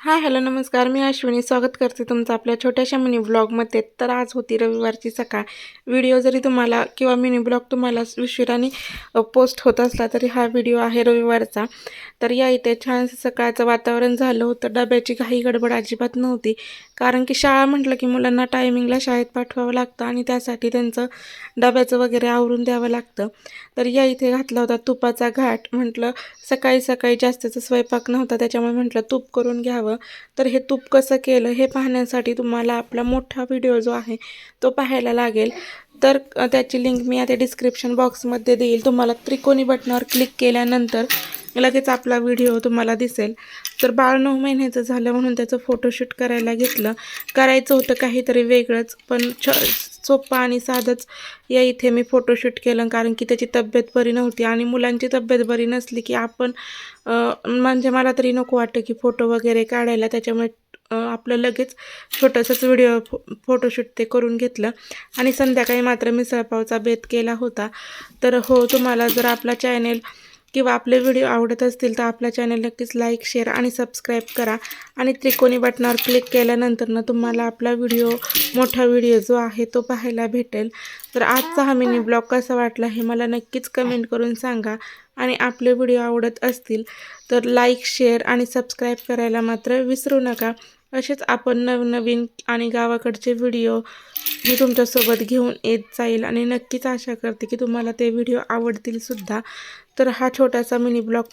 Hi hello नमस्कार. मी अश्विनी स्वागत करते तुमचं आपल्या छोट्याशा मिनी ब्लॉगमध्ये. तर आज होती रविवारची सकाळ. व्हिडिओ जरी तुम्हाला किंवा मिनी ब्लॉग तुम्हाला उशिराने पोस्ट होत असला तरी हा व्हिडिओ आहे रविवारचा. तर या इथे छान सकाळचं वातावरण झालं होतं. डब्याची काही गडबड अजिबात नव्हती, कारण की शाळा म्हटलं की मुलांना टायमिंगला शाळेत पाठवावं लागतं आणि त्यासाठी त्यांचं डब्याचं वगैरे आवरून द्यावं लागतं. तर या इथे घातला होता तुपाचा घाट. म्हटलं सकाळी सकाळी जास्तीचा स्वयंपाक नव्हता, त्याच्यामुळे म्हटलं तूप करून घ्यावं. तर हे तूप कसं केलं हे पाहण्यासाठी तुम्हाला आपला मोठा व्हिडिओ जो आहे तो पाहायला लागेल. तर त्याची लिंक मी आता डिस्क्रिप्शन बॉक्समध्ये देईल. तुम्हाला त्रिकोणी बटनावर क्लिक केल्यानंतर लगेच आपला व्हिडिओ तुम्हाला दिसेल. तर बाळ 9 महिन्याचं झालं म्हणून त्याचं फोटोशूट करायला घेतलं. करायचं होतं काहीतरी वेगळंच, पण सोप्पं आणि साधंच या इथे मी फोटोशूट केलं, कारण की त्याची तब्येत बरी नव्हती आणि मुलांची तब्येत बरी नसली की आपण म्हणजे मला तरी नको वाटतं की फोटो वगैरे काढायला. त्याच्यामुळे आपलं लगेच छोटंसंच फोटोशूट ते करून घेतलं आणि संध्याकाळी मात्र मिसळपावचा बेत केला होता. तर हो, तुम्हाला जर आपला चॅनेल किंवा आपले व्हिडिओ आवडत असतील तर आपल्या चॅनल नक्कीच लाईक, शेअर आणि सबस्क्राईब करा. आणि त्रिकोणी बटनावर क्लिक केल्यानंतर तुम्हाला आपला मोठा व्हिडिओ जो आहे तो पाहायला भेटेल. तर आजचा हा मिनी ब्लॉग कसा वाटला हे मला नक्कीच कमेंट करून सांगा. आणि आपले व्हिडिओ आवडत असतील तर लाईक, शेअर आणि सबस्क्राईब करायला मात्र विसरू नका. असेच आपण नवनवीन आणि गावाकडचे व्हिडिओ मी तुमच्यासोबत घेऊन येत जाईल आणि नक्कीच आशा करते की तुम्हाला ते व्हिडिओ आवडतील सुद्धा. तर हा छोटासा मिनी ब्लॉग